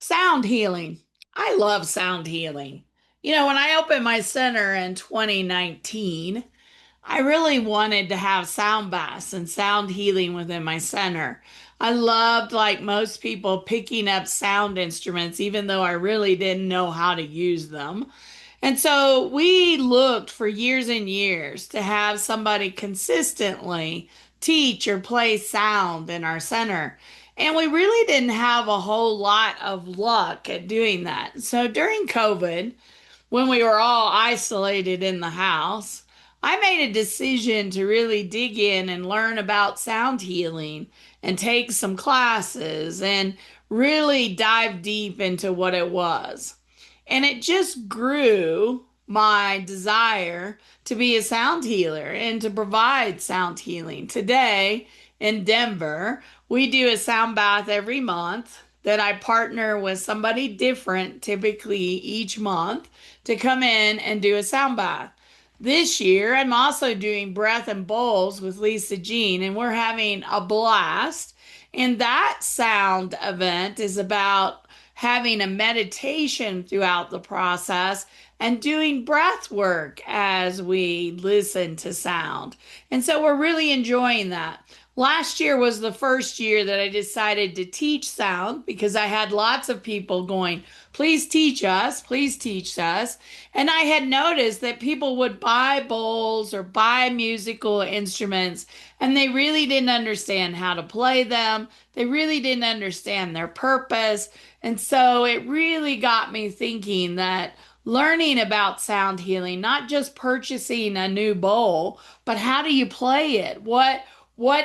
Sound healing. I love sound healing. When I opened my center in 2019, I really wanted to have sound baths and sound healing within my center. I loved, like most people, picking up sound instruments, even though I really didn't know how to use them. And so we looked for years and years to have somebody consistently teach or play sound in our center. And we really didn't have a whole lot of luck at doing that. So during COVID, when we were all isolated in the house, I made a decision to really dig in and learn about sound healing and take some classes and really dive deep into what it was. And it just grew my desire to be a sound healer and to provide sound healing. Today in Denver, we do a sound bath every month that I partner with somebody different, typically each month, to come in and do a sound bath. This year, I'm also doing breath and bowls with Lisa Jean, and we're having a blast. And that sound event is about having a meditation throughout the process and doing breath work as we listen to sound. And so we're really enjoying that. Last year was the first year that I decided to teach sound because I had lots of people going, please teach us, please teach us. And I had noticed that people would buy bowls or buy musical instruments and they really didn't understand how to play them. They really didn't understand their purpose. And so it really got me thinking that learning about sound healing, not just purchasing a new bowl, but how do you play it? What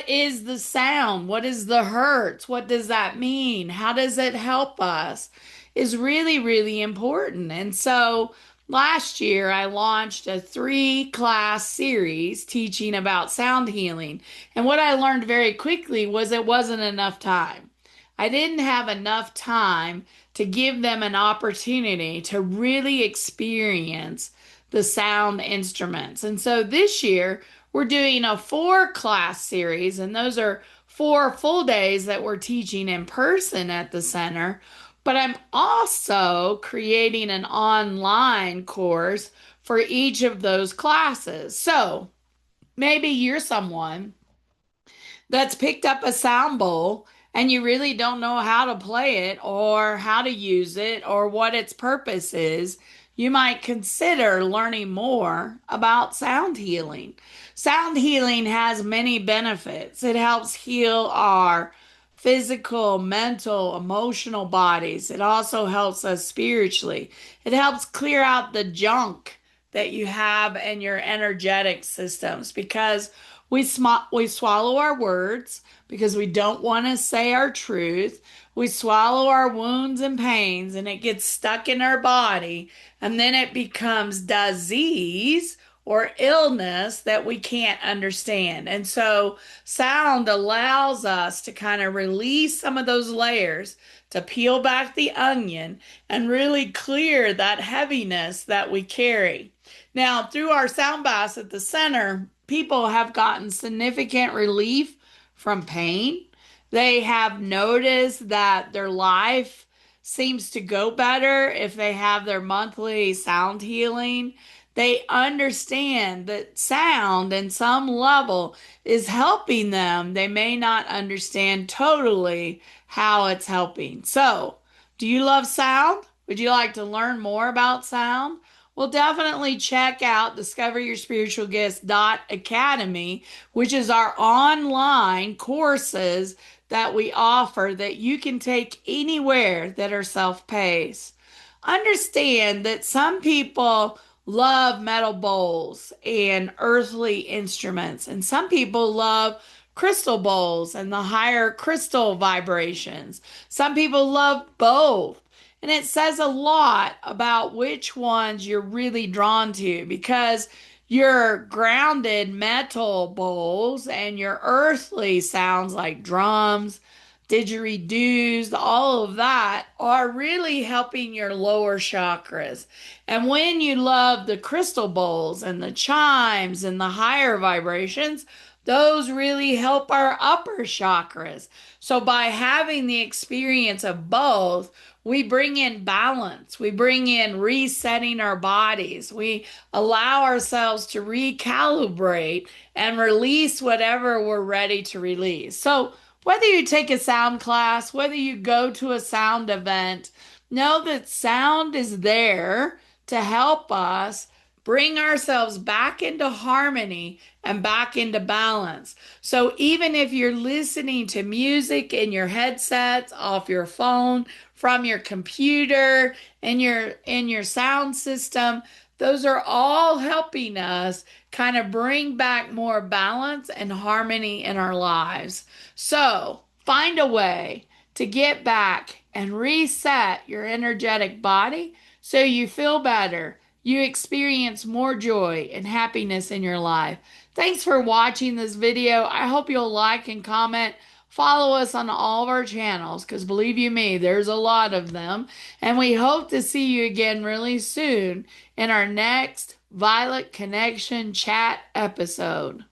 is the sound? What is the hertz? What does that mean? How does it help us? Is really, really important. And so last year I launched a 3 class series teaching about sound healing. And what I learned very quickly was it wasn't enough time. I didn't have enough time to give them an opportunity to really experience the sound instruments. And so this year, we're doing a 4 class series, and those are 4 full days that we're teaching in person at the center. But I'm also creating an online course for each of those classes. So maybe you're someone that's picked up a sound bowl and you really don't know how to play it or how to use it or what its purpose is, you might consider learning more about sound healing. Sound healing has many benefits. It helps heal our physical, mental, emotional bodies. It also helps us spiritually. It helps clear out the junk that you have in your energetic systems because we swallow our words because we don't want to say our truth. We swallow our wounds and pains and it gets stuck in our body and then it becomes disease or illness that we can't understand. And so sound allows us to kind of release some of those layers, to peel back the onion and really clear that heaviness that we carry. Now, through our sound baths at the center, people have gotten significant relief from pain. They have noticed that their life seems to go better if they have their monthly sound healing. They understand that sound, in some level, is helping them. They may not understand totally how it's helping. So, do you love sound? Would you like to learn more about sound? Well, definitely check out discoveryourspiritualgifts.academy, which is our online courses that we offer that you can take anywhere that are self-paced. Understand that some people love metal bowls and earthly instruments, and some people love crystal bowls and the higher crystal vibrations. Some people love both. And it says a lot about which ones you're really drawn to because your grounded metal bowls and your earthly sounds like drums, didgeridoos, all of that are really helping your lower chakras. And when you love the crystal bowls and the chimes and the higher vibrations, those really help our upper chakras. So by having the experience of both, we bring in balance. We bring in resetting our bodies. We allow ourselves to recalibrate and release whatever we're ready to release. So whether you take a sound class, whether you go to a sound event, know that sound is there to help us bring ourselves back into harmony and back into balance. So even if you're listening to music in your headsets, off your phone, from your computer, in your sound system, those are all helping us kind of bring back more balance and harmony in our lives. So find a way to get back and reset your energetic body so you feel better. You experience more joy and happiness in your life. Thanks for watching this video. I hope you'll like and comment. Follow us on all of our channels because believe you me, there's a lot of them. And we hope to see you again really soon in our next Violet Connection chat episode.